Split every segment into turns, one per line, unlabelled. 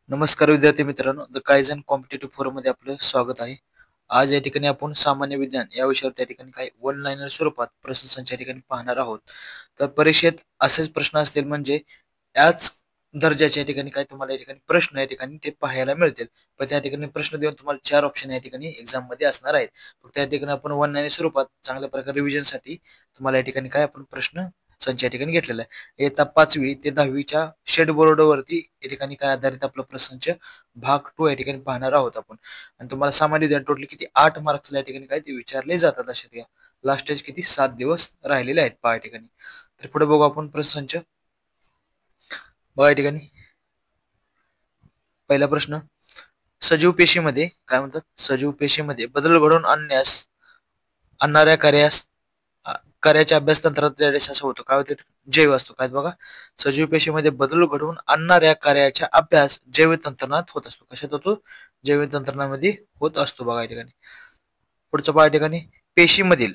नमस्कार विद्यार्थी मित्रांनो, द कायझन कॉम्पिटेटिव्ह फोरम मध्ये आपलं स्वागत आहे. आज या ठिकाणी आपण सामान्य विज्ञान या विषयावर त्या ठिकाणी काही वन लाइनर स्वरूपात प्रश्नसंच या ठिकाणी पाहणार आहोत. तर परीक्षेत असेच प्रश्न असतील म्हणजे याच दर्जाच्या या ठिकाणी काय तुम्हाला या ठिकाणी प्रश्न या ठिकाणी ते पाहायला मिळतील. पण त्या ठिकाणी प्रश्न देऊन तुम्हाला 4 ऑप्शन या ठिकाणी एक्झाम मध्ये असणार आहेत. फक्त या ठिकाणी आपण वन लाइनर स्वरूपात चांगल्या प्रकारे रिव्हिजनसाठी तुम्हाला या ठिकाणी काय आपण प्रश्न संच या ठिकाणी घेतलेला आहे. इयत्ता 5वी ते 10वीच्या शेड बोर्डवरती या ठिकाणी काय आधारित आपला प्रश्नच भाग 2 या ठिकाणी पाहणार आहोत आपण. आणि तुम्हाला सामान्य ज्ञान टोटली किती 8 मार्क्स या ठिकाणी काय ते विचारले जातात. अशा त्या लास्ट स्टेज किती 7 दिवस राहिलेले आहेत पहा या ठिकाणी. तर पुढे बघू आपण प्रश्नच. बघा या ठिकाणी पहिला प्रश्न, सजीव पेशीमध्ये काय म्हणतात, सजीव पेशीमध्ये बदल घडवून आणणाऱ्या कार्याच्या अभ्यास तंत्रात असं होतं. काय होते, जैव असतो. काय बघा, सजीव पेशीमध्ये बदल घडवून आणणाऱ्या कार्याचा अभ्यास जैव तंत्रज्ञानात होत असतो. कशात होतो, जैव तंत्रज्ञानामध्ये होत असतो. बघा या ठिकाणी पुढचं पहा, या ठिकाणी पेशीमधील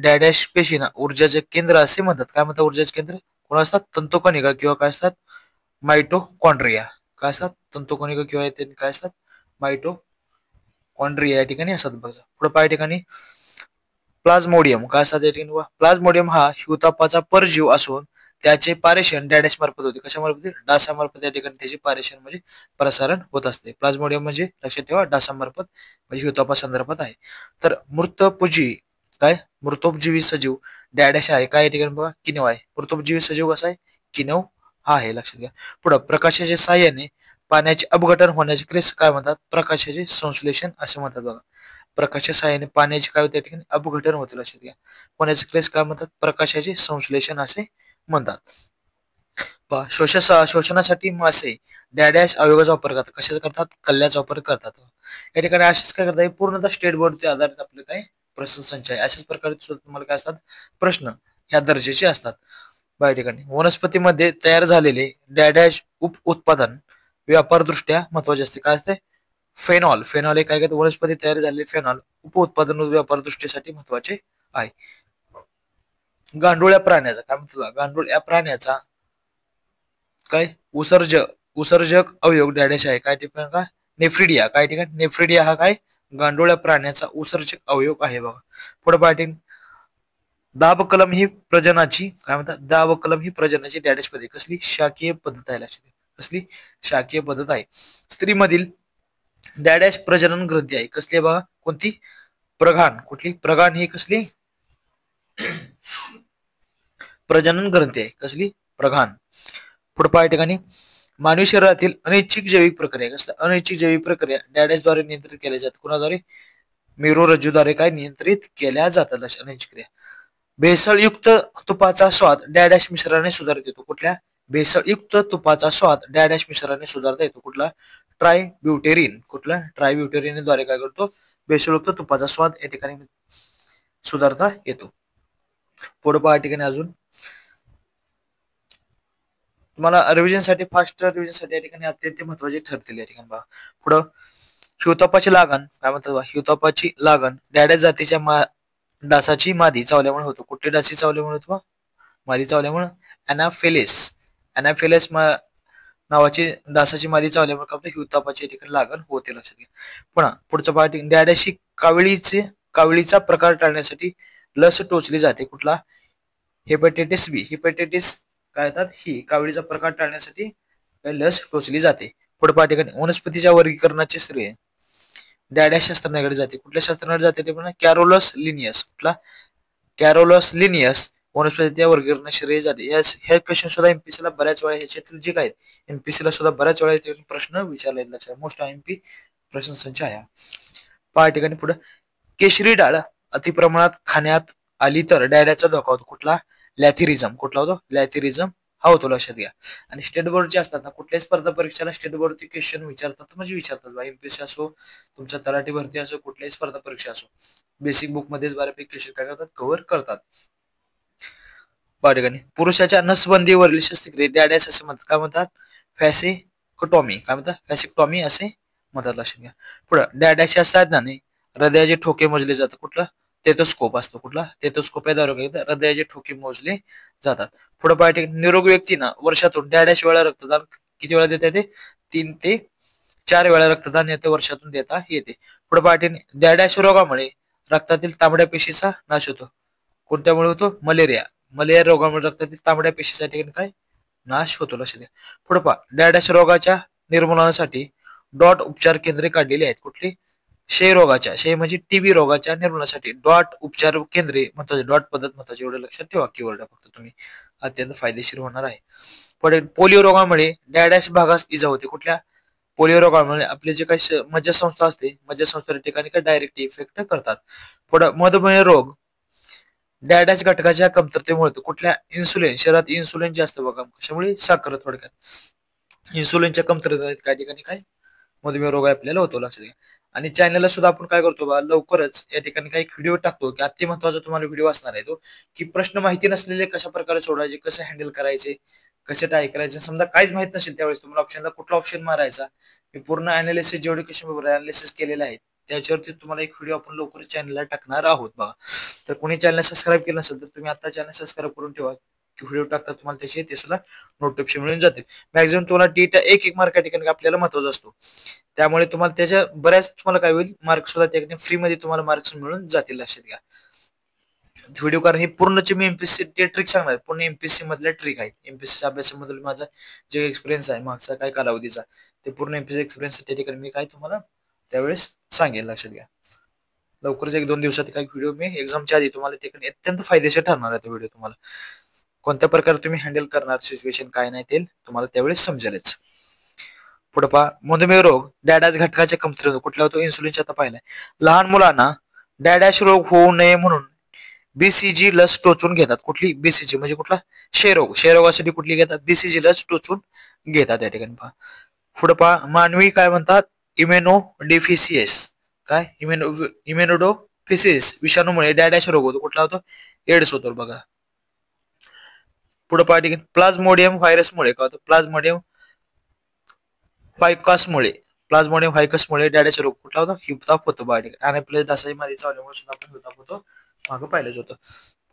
डॅडॅश पेशीना ऊर्जाचे केंद्र असे म्हणतात. काय म्हणतात ऊर्जाचे केंद्र? कोण असतात? तंतुकणिका किंवा काय असतात, मायटोकॉन्ड्रिया. काय असतात? तंतुकणिका किंवा काय असतात, मायटोकॉन्ड्रिया या ठिकाणी असतात. बघा पुढे पहा, या ठिकाणी प्लाझ्मोडियम. काय असतात या ठिकाणी? प्लाझ्मोडियम हा हिवतापाचा परजीव असून त्याचे पारेषण डॅडॅश मार्फत होते. कशामार्फत? डासामार्फत या ठिकाणी त्याचे पारेषण म्हणजे प्रसारण होत असते. प्लाझ्मोडियम म्हणजे लक्षात ठेवा डासामार्फत म्हणजे हिवतापा संदर्भात आहे. तर मृतोपजीवी सजीव डॅडॅश आहे. काय या ठिकाणी बघा, किनव आहे. मृतोपजीवी सजीव कसा आहे? किनव हा आहे. लक्षात घ्या. पुढे प्रकाशाच्या साह्याने पाण्याचे अपघटन होण्याचे क्रियेस काय म्हणतात? प्रकाशाचे संश्लेषण असे म्हणतात. बघा, प्रकाशाच्या साह्याने पाण्याचे काय होते ठिकाणी अपघटन होते. लक्षात घ्या. होण्याचे क्रियेस काय म्हणतात? प्रकाशाचे संश्लेषण असे म्हणतात. शोषणासाठी मासे डॅडॅश अवयवाचा वापर करतात. कशाचा करतात? कल्ल्याचा वापर करतात. या ठिकाणी असेच काय करतात, पूर्णतः स्टेट बोर्डच्या आधारित आपले काय प्रश्न संच आहे. अशाच प्रकारे तुम्हाला काय असतात प्रश्न ह्या दर्जाचे असतात. या ठिकाणी वनस्पतीमध्ये तयार झालेले डॅडॅश उप उत्पादन व्यापारदृष्ट्या महत्वाचे असते. काय असते? फेनॉल. फेनॉल हे काय करते? वनस्पती तयार झालेले फेनॉल उप उत्पादन व्यापार दृष्टीसाठी महत्वाचे आहे. गांडूळ या प्राण्याचा काय म्हणतो? गांडूळ या प्राण्याचा काय उसर्जक अवयव डॅडॅश आहे. काय ठिकाण? काय नेफ्रिडिया. काय ठिकाण? नेफ्रिडिया हा काय गांडूळ या प्राण्याचा उसर्जक अवयव आहे. बघा पुढे पाठी, दाब कलम ही प्रजनाची काय म्हणतात? दाब कलम ही प्रजनाची डॅडॅश पद्धती. कसली? शाकीय पद्धत आहे. लक्षात. कसली? शाकीय पद्धत आहे. स्त्रीमधील डॅडॅश प्रजनन ग्रंथी आहे. कसली आहे बघा? कोणती? प्रघान. कुठली? प्रघान ही कसली प्रजनन ग्रंथी आहे. कसली? प्रघान. पुढे पहा, ठिकाणी मानवी शरीरातील अनैच्छिक जैविक प्रक्रिया. कसल्या? अनैच्छिक जैविक प्रक्रिया डॅडॅशद्वारे नियंत्रित केल्या जातात. कोणाद्वारे? मेरुरज्जूद्वारे काय नियंत्रित केल्या जातात अशा अनैच्छिक क्रिया. भेसळयुक्त तुपाचा स्वाद डॅडॅश मिश्रणाने सुधारित येतो. कुठल्या? भेसळयुक्त तुपाचा स्वाद डॅडॅश मिश्रणाने सुधारता येतो. कुठला? ट्रायब्युटेरिन. कुठला? ट्रायब्युटेरिन द्वारे काय करतो? भेसळयुक्त तुपाचा स्वाद या ठिकाणी सुधारता येतो. पुढे पहा, ठिकाणी अजून तुम्हाला रिव्हिजनसाठी फास्ट रिव्हिजनसाठी या ठिकाणी अत्यंत महत्वाचे ठरतील. या ठिकाणी पहा पुढं, हिवतापाची लागण. काय म्हणतात? हिवतापाची लागण डॅडॅश जातीच्या डासाची मादी चावल्यामुळे होतो. कुठली डासी चावल्यामुळे होतो? मादी चावल्यामुळे. अनाफेलेस नावाची डासाची मादी चावल्यामुळे आपल्या हिवतापाची या ठिकाणी लागण होते. लक्षात घ्या. पुन्हा पुढचा पाठ, डॅडॅशी कावळीचा प्रकार टाळण्यासाठी लस टोचली जाते. कुठला? हेपॅटायटिस बी. हेपॅटायटिस काय येतात? ही कावळीचा प्रकार टाळण्यासाठी लस टोचली जाते. पुढे पाठ, वनस्पतीच्या वर्गीकरणाचे श्रेय डॅडॅश शास्त्रज्ञाकडे जाते. कुठल्या शास्त्रज्ञाकडे जाते? ते पण कॅरोलस लिनियस. कुठला? कॅरोलस लिनियस वनस्पतीच्या वर्गीकरणाचे श्रेय जाते. हे क्वेश्चन सुद्धा एमपीसीला बऱ्याच वेळा ह्याच्यातील जे काय एमपीसीला सुद्धा बऱ्याच वेळा प्रश्न विचारले लक्षात. मोस्ट एमपी प्रश्न संच आहे. पहा ठिकाणी पुढे, केशरी डाळ अतिप्रमाणात खाण्यात आली तर डॅडॅचा धोका होतो. कुठला? लॅथिरिझम. कुठला होतो? लॅथिरिझम हा होतो. लक्षात घ्या. आणि स्टेट बोर्डचे असतात ना, कुठल्याही स्पर्धा परीक्षेला स्टेट बोर्डचे क्वेश्चन विचारतात म्हणजे विचारतात. एमपीएससी असो, तुमच्या तलाठी भरती असो, कुठल्याही स्पर्धा परीक्षा असो, बेसिक बुक मध्येच बऱ्यापैकी क्वेश्चन काय करतात? कव्हर करतात. ठिकाणी पुरुषाच्या नसबंदीवरील शस्त्रक्रिया डॅडॅश असे म्हणतात. काय म्हणतात? फॅसिक्टॉमी. काय म्हणतात? फॅसिक्टॉमी असे म्हणतात. लक्षात घ्या. पुढे, डॅडॅश या साधनाने हृदयाचे ठोके मोजले जातात. कुठला? टेथोस्कोप असतो. कुठला? टेथोस्कोप याद्वारे हृदयाचे ठोके मोजले जातात. पुढे पाठी, निरोगी व्यक्तींना वर्षातून डॅडॅश वेळा रक्तदान किती वेळा देता येते? 3 ते 4 वेळा रक्तदान येते वर्षातून देता येते. पुढे पाठीने डॅडॅश रोगामुळे रक्तातील तांबड्या पेशीचा नाश होतो. कोणत्यामुळे होतो? मलेरिया. मलेरिया रोगामुळे रक्तातील तांबड्या पेशीचा ठिकाणी काय नाश होतो. लक्ष द्या. पुढे पहा, डॅडॅश रोगाच्या निर्मूलनासाठी डॉट उपचार केंद्रे काढलेली आहेत. कुठली? क्षय रोगाच्या, क्षय म्हणजे टीबी रोगाच्या निर्मूलनासाठी डॉट उपचार केंद्रे महत्वाचे, डॉट पद्धत महत्वाची, एवढं लक्षात ठेवा. कीवर्ड फक्त तुम्ही, अत्यंत फायदेशीर होणार आहे. पुढे पोलिओ रोगामुळे डॅडॅश भागास इजा होते. कुठल्या? पोलिओ रोगामुळे आपले जे काही मज्जासंस्था असते, मज्जासंस्था ठिकाणी काय डायरेक्ट इफेक्ट करतात. पुढे मधुमेह रोग डॅडॅश घटकाच्या कमतरतेमुळे होतो. कुठल्या? इन्सुलिन, शरीरात इन्सुलिन जास्त बघा, कशामुळे? साखर. थोडक्यात इन्सुलिनच्या कमतरतेमुळे काय ठिकाणी काय मधुमेह रोग आपल्याला होतो. लक्षात घ्या. आणि चॅनलला सुद्धा आपण काय करतो बा, लवकरच या ठिकाणी काही व्हिडिओ टाकतो की अति महत्वाचा तुम्हाला व्हिडिओ असणार आहे तो, की प्रश्न माहिती नसलेले कशा प्रकारे सोडवायचे, कसं हँडल करायचे, कसे टाय करायचे. समजा काहीच माहित नसेल त्यावेळेस तुम्हाला ऑप्शनला कुठला ऑप्शन मारायचा, मी पूर्ण अनालिसिस जेवढे क्वेश्चन पेपर अनालिसिस केलेले आहेत त्याच्यावरती तुम्हाला एक व्हिडिओ आपण लवकर चॅनलला टाकणार आहोत बघा. तर कोणी चॅनल सबस्क्राईब केलं नसेल तर तुम्ही आता चॅनल सबस्क्राईब करून ठेवा, की व्हिडिओ टाकतात तुम्हाला त्याचे ते सुद्धा नोटिफिकेशन मिळून जाते. मॅक्झिमम तुम्हाला टीटा एक मार्क या ठिकाणी आपल्याला महत्वाचा असतो, त्यामुळे तुम्हाला त्याच्या बऱ्याच तुम्हाला काय होईल, मार्क सुद्धा त्या ठिकाणी फ्री मध्ये तुम्हाला मार्क्स मिळून जातील. लक्षात घ्या. व्हिडिओ कारण ही पूर्णची मी एमपीएससी ट्रिक सांगणार, पूर्ण एमपीएससी मधल्या ट्रिक आहेत. एमपीएससी अभ्यासामधील माझा जे एक्सपिरियन्स आहे मागचा काय कालावधीचा, ते पूर्ण एमपीएससी एक्सपिरियन्स त्या ठिकाणी मी काय तुम्हाला त्यावेळेस सांगेल. लक्षात घ्या. लवकरच 1-2 दिवसात काही व्हिडिओ मी एक्झामच्या आधी तुम्हाला ठिकाणी अत्यंत फायदेशीर ठरणार आहे. तो व्हिडिओ तुम्हाला कोणत्या प्रकारे तुम्ही हँडल करणार सिच्युएशन काय नाही ते तुम्हाला त्यावेळेस समजेलच. पुढे पहा, मधुमेह रोग डॅडॅश घटकाच्या कमतरतेमुळे कुठला होतो? इन्सुलिनचा. आता पाहिलाय. लहान मुलांना डॅडॅश रोग होऊ नये म्हणून बीसीजी लस टोचून घेतात. कुठली? बीसीजी म्हणजे कुठला? क्षयरोग. क्षयरोगासाठी कुठली घेतात? बीसीजी लस टोचून घेतात या ठिकाणी. पहा पुढे पहा, मानवी काय म्हणतात? इम्युनोडेफिसियस. काय? इम्युनोडेफिसियस विषाणूमुळे डॅडॅश रोग होतो. कुठला होतो? एड्स होतो बघा. पुढे पहा ठिकाणी, प्लाझ्मोडियम व्हायरसमुळे काय होतं? प्लाझ्मोडियम व्हायकसमुळे डॅडॅश रोग कुठला होता? हिवताप होतो बघा ठिकाणी. आणि आपल्या डासाची मादी चावल्यामुळे सुद्धा आपण हिवताप होतो, मागं पाहिलंच होतं.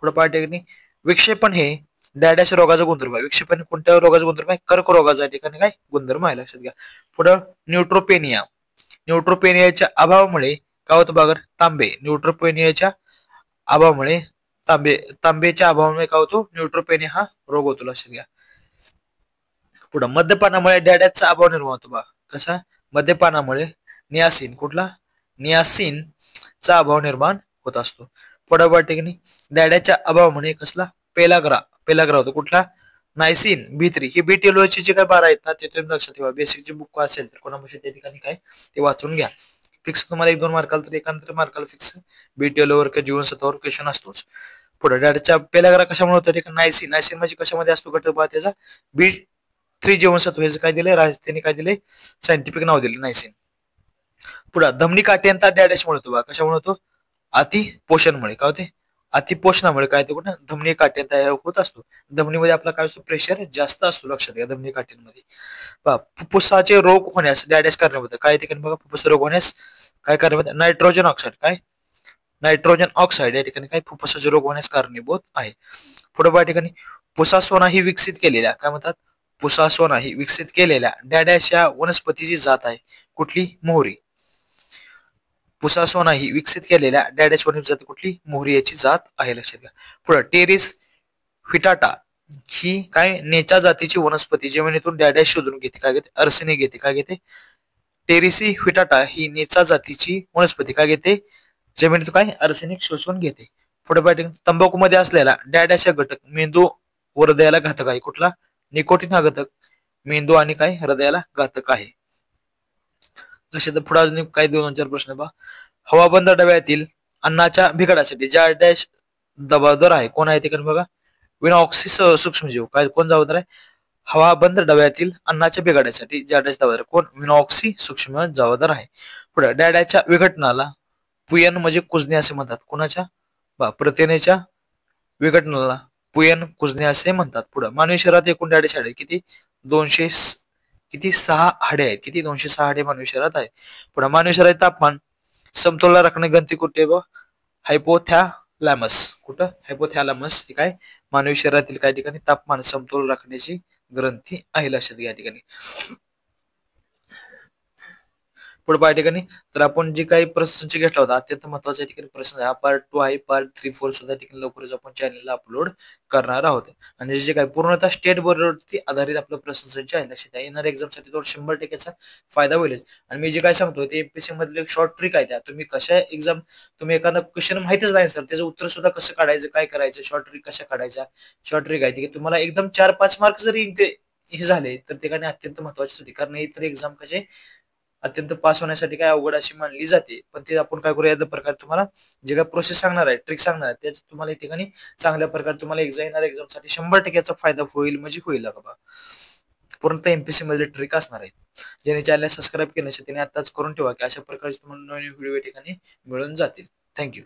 पुढे पहा ठिकाणी, विक्षेपण हे डॅडॅश रोगाचा गुणधर्म आहे. विक्षेपण कोणत्या रोगाचा गुणधर्म आहे? कर्करोगाचा ठिकाणी काय गुणधर्म आहे. लक्षात घ्या. पुढे न्यूट्रोपेनिया. न्यूट्रोपेनियाच्या अभावामुळे काय होतं बघा? तांबे. न्यूट्रोपेनियाच्या अभावामुळे तांबेच्या अभावामुळे काय होतो? न्यूट्रोपेनिया हा रोग होतो. लक्षात घ्या. पुढे मद्यपानामुळे डॅडॅशचा अभाव निर्माण होतो बा. कसा? मद्यपानामुळे नियासिन. कुठला? नियासिन चा अभाव निर्माण होत असतो. पुढे ठिकाणी, डॅडॅच्या अभावामुळे कसला? पेलाग्रा होतो. कुठला? Niacin B3. ही बीटीएलओची जे काय 12 आहेत ना ते तुम्ही लक्षात ठेवा. बेसिक जे बुक असेल तर कोणापाशी त्या ठिकाणी काय ते वाचून घ्या. फिक्स तुम्हाला 1-2 मार्काला तर एकांतर मार्काला फिक्स बीटीएलओवर किंवा जीवनसत्वावर क्वेश्चन असतोच. पुढे डॅडॅच्या पेलाग्रा कशामुळे होतो? ठिकाणी नायसिन. नायसिन म्हणजे कशामध्ये असतो घटक पहा त्याचा? B3 जीवनसत्व. ह्याचं काय दिले? त्यांनी काय दिले? सायंटिफिक नाव दिले नायसिन. पुढे धमनी काठ्यांचा डॅडॅशमुळे होतो बा. कशामुळे होतो? अतिपोषणमुळे. काय होते? अतिपोषणामुळे काय ते कुठं? धमनी काठ्यां तयार होत असतो. धमनीमध्ये आपला काय असतो? प्रेशर जास्त असतो. लक्षात घ्या. धमनी काठ्यांमध्ये पहा, फुफ्फुसाचे रोग होण्यास डॅडॅश कारणीभूत. काय ठिकाणी बघा, फुफ्फुस रोग होण्यास काय कारणीभूत? Nitrogen oxide. काय? नायट्रोजन ऑक्साईड या ठिकाणी काय फुफ्फुसाचे रोग होण्यास कारणीभूत आहे. पुढे बघा ठिकाणी, पुसासोना ही विकसित केलेल्या काय म्हणतात? पुसासोना ही विकसित केलेल्या डॅडॅश या वनस्पतीची जात आहे. कुठली? मोहरी. पुसासोना ही विकसित केलेल्या डॅडॅश वनस्पती कुठली? मोहरी याची जात आहे. लक्षात घ्या. पुढे टेरिस फिटाटा ही काय नेचा जातीची वनस्पती जमिनीतून डॅडॅश शोधून घेते. काय घेते? अर्सेनिक घेते. काय घेते? टेरिसी फिटाटा ही नेचा जातीची वनस्पती काय घेते? जमिनीतून काय अर्सेनिक शोषून घेते. पुढे पाहिजे, तंबाखूमध्ये असलेला डॅडॅश घटक मेंदू व हृदयाला घातक आहे. कुठला? निकोटीन हा घटक मेंदू आणि काय हृदयाला घातक आहे. लक्षात. पुढे अजून काही 2-4 प्रश्न पहा. हवाबंद डब्यातील अन्नाच्या बिघाडासाठी डॅडॅश जबाबदार आहे. कोण आहे ते बघा? विनॉक्सी सूक्ष्मजीव. काय कोण जबाबदार आहे? हवाबंद डब्यातील अन्नाच्या बिघाडासाठी डॅडॅश जबाबदार. कोण? विनॉक्सी सूक्ष्म जबाबदार आहे. पुढे डॅडॅच्या विघटनाला पुयन म्हणजे कुजणे असे म्हणतात. कोणाच्या? प्रथिनेच्या विघटनाला पुयन कुजणे असे म्हणतात. पुढे मानवी शरीरात एकूण डॅडॅश हाडे किती? 6 हाडे आहेत. किती? 206 हाडे मानवी शरीरात आहेत. पुढे मानवी शरीराचे तापमान समतोल राखणे गणती कुठे? हायपोथॅलॅमस. कुठं? हायपोथॅलॅमस हे काय मानवी शरीरातील काही ठिकाणी तापमान समतोल राखण्याची ग्रंथी आहे, लक्षात घ्या या ठिकाणी. पुढे या ठिकाणी तर आपण जे काही प्रश्न घेतला होता अत्यंत महत्वाचा या ठिकाणी प्रश्न आहे. हा पार्ट 2 आहे. पार्ट 3-4 सुद्धा ठिकाणी लवकरच आपण चॅनलला अपलोड करणार आहोत. आणि जे काही पूर्णतः स्टेट बोर्डवरती आधारित आपलं प्रश्नसंच आहे, लक्षात घ्या. येणाऱ्या एक्झामसाठी तो 100% फायदा होईलच. आणि मी जे काय सांगतो ते एमपीएससी मधले एक शॉर्ट ट्रिक आहे. त्या तुम्ही कशा एक्झाम, तुम्ही एखादा क्वेश्चन माहितीच नाही सर, त्याचं उत्तर सुद्धा कसं काढायचं, काय करायचं, शॉर्ट ट्रिक कशा काढायच्या, शॉर्ट ट्रिक आहे की तुम्हाला एकदम 4-5 मार्क जरी हे झाले तर ते काही अत्यंत महत्वाचे होते. कारण इतर एक्झाम कसे अत्यंत पास होण्यासाठी काय अवघड अशी मानली जाते. पण ते आपण काय करूया, या प्रकारे तुम्हाला जे काय प्रोसेस सांगणार आहे, ट्रिक सांगणार आहे, त्याच तुम्हाला या ठिकाणी चांगल्या प्रकारे तुम्हाला एक्झाम साठी 100% फायदा होईल, म्हणजे होईल बाबा. पूर्णतः एमपीएससी मध्ये ट्रिक असणार आहेत. ज्याने चॅनल सबस्क्राईब केले त्याने आताच करून ठेवा की अशा प्रकारचे तुम्हाला नवीन व्हिडिओ या ठिकाणी मिळून जातील. थँक्यू.